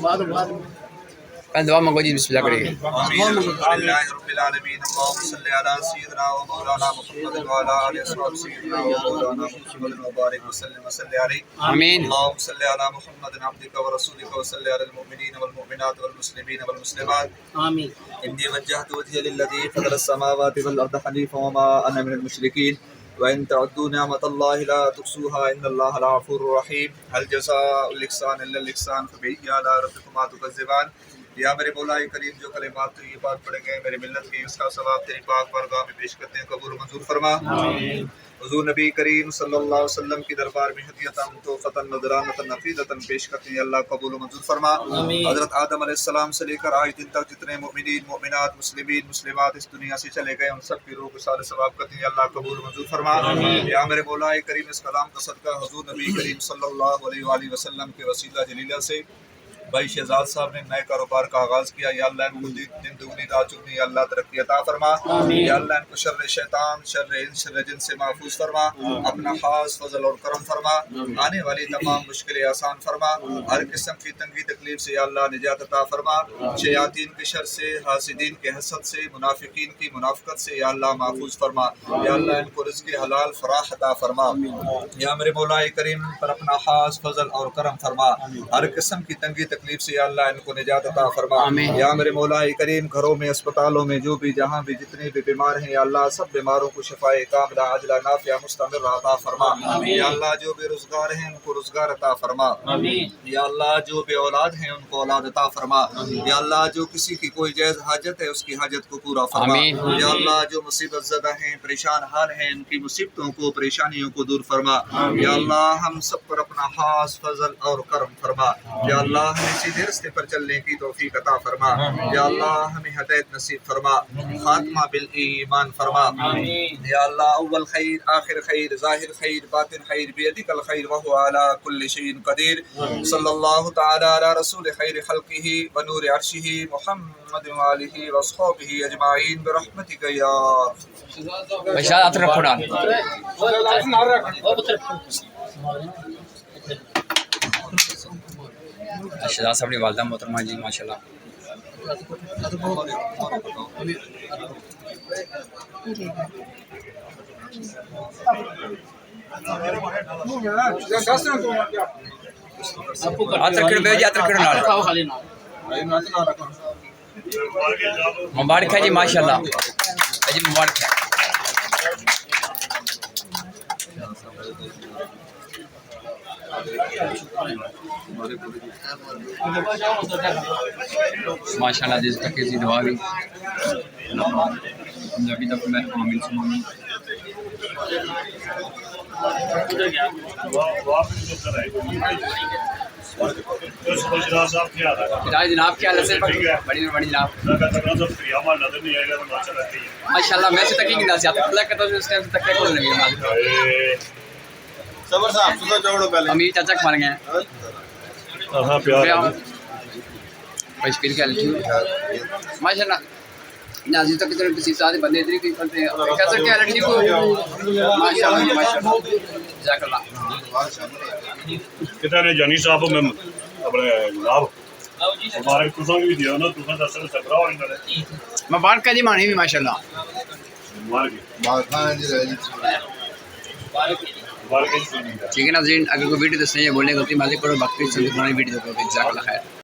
پہلے دعا منگو جی، بسم اللہ کریے. آمین. الحمدللہ رب العالمین. اللہم صلی علی سیدنا و مولانا محمد و علی آلہ وصحبہ سیدنا و مولانا محمد و بارک وسلم وصلی علیہ. آمین. اللہم صلی علی محمد عبدک و رسولک و صلی علی المؤمنین والمؤمنات والمسلمین والمسلمات. آمین. انی وجہت وجہی للذی فطر السماوات والارض حنیفا وما انا من المشرکین وَإِن تَعُدُّوا نِعْمَةَ اللَّهِ لَا تُحْصُوهَا إِنَّ اللَّهَ لَغَفُورٌ رَحِيمٌ. هَلْ جَزَاءُ الْإِحْسَانِ إِلَّا الْإِحْسَانُ فَبِأَيِّ آلَاءِ رَبِّكُمَا تُكَذِّبَانِ. یا میرے مولا کریم، جو کلمات تو یہ بات پڑھیں گے میری ملت کی، اس کا ثواب تیری پاک بارگاہ میں پیش کرتے ہیں، قبول و منظور فرما. آمین. حضور نبی کریم صلی اللہ علیہ وسلم کی دربار میں ہدیتاً تحفۃً نذرانۃً نفیسۃً پیش کرتے ہیں، اللہ قبول و منظور فرما. آمین. حضرت آدم علیہ السلام سے لے کر آج دن تک جتنے مومنین مومنات مسلمین مسلمات اس دنیا سے چلے گئے، ان سب کی روح کو سارے ثواب کرتے ہیں، اللہ قبول و منظور فرما. یا میرے مولا کریم، اس کلام کا صدقہ حضور نبی کریم صلی اللہ علیہ وآلہ وسلم کے وسیلہ جلیلہ سے بھائی شہزاد صاحب نے نئے کاروبار کا آغاز کیا، یا اللہ ان کو دن دگنی رات چگنی یا اللہ ترقی عطا فرما. یا اللہ ان کو شر شیطان، شر انس، شر جن سے محفوظ فرما، اپنا خاص فضل اور کرم فرما، آنے والی تمام مشکلیں آسان فرما، ہر قسم کی تنگی تکلیف سے یا اللہ نجات عطا فرما، شیاطین کے شر سے، حاسدین کے حسد سے، منافقین کی منافقت سے یا اللہ محفوظ فرما. یا اللہ ان کو رزق حلال فراخ عطا فرما. یا میرے مولا کریم پر اپنا خاص فضل اور کرم فرما، ہر قسم کی تنگی تکلیف سے یا اللہ ان کو نجات عطا فرما. یا میرے مولا کریم، گھروں میں، اسپتالوں میں، جو بھی جہاں بھی جتنے بھی بیمار ہیں یا اللہ سب بیماروں کو شفائے کاملہ عاجلہ نافعہ مستمر عطا فرما. یا اللہ جو بے روزگار ہیں ان کو روزگار عطا فرما. یا اللہ جو بے اولاد ہیں ان کو اولاد عطا فرما. یا اللہ جو کسی کی کوئی جائز حاجت ہے اس کی حاجت کو پورا فرما. یا اللہ جو مصیبت زدہ ہیں، پریشان حال ہیں، ان کی مصیبتوں کو، پریشانیوں کو دور فرما. یا اللہ ہم سب پر اپنا خاص فضل اور کرم فرما. یا اللہ ہمیں سیدھے راستے پر چلنے کی توفیق عطا فرما. یا اللہ ہمیں ہدایت نصیب فرما، خاتمہ بالایمان فرما. یا اللہ اول خیر، آخر خیر، ظاہر خیر، باطن خیر، بیدک الخیر وهو علی کل شیء قدیر. صلی اللہ تعالی علی رسول خیر خلقہ ونور عرشہ محمد وآلہ وصحبہ اجمعین برحمتک یا بشار عطر رکھو ڈال. شہزاد صاحب نے والدہ محترمہ جی ماشاء اللہ. مبارک ہے جی ماشاء اللہ جی، مبارک ہے. ماشاء اللہ جس تک کی دعا بھی ابھی تک میں عامل سمانی جناب کیا بڑی بڑی جناب ماشاء اللہ. میں سے تک ہی سے آتا اللہ کرتا ہوں اس ٹائم سے تک کھول لگی امیر چاچا کھا گئے ماشاء اللہ. نازی تک ادھر کسی ساتھ بندے ادھر ہی کرتے ہیں کیسا کیا لڑکی کو ماشاء اللہ ماشاء اللہ جزاک اللہ. کتنے جانی صاحب میں اپنے جناب ہمارے تساں بھی دیو نا تساں دس سکرا اور انہاں مبارک جی مانی بھی ماشاء اللہ. ٹھیک ہے ناظرین، اگر کوئی ویڈیو دسنے یا بولنے غلطی مالک کرو باقی ویڈیو کو جزاک اللہ خیر.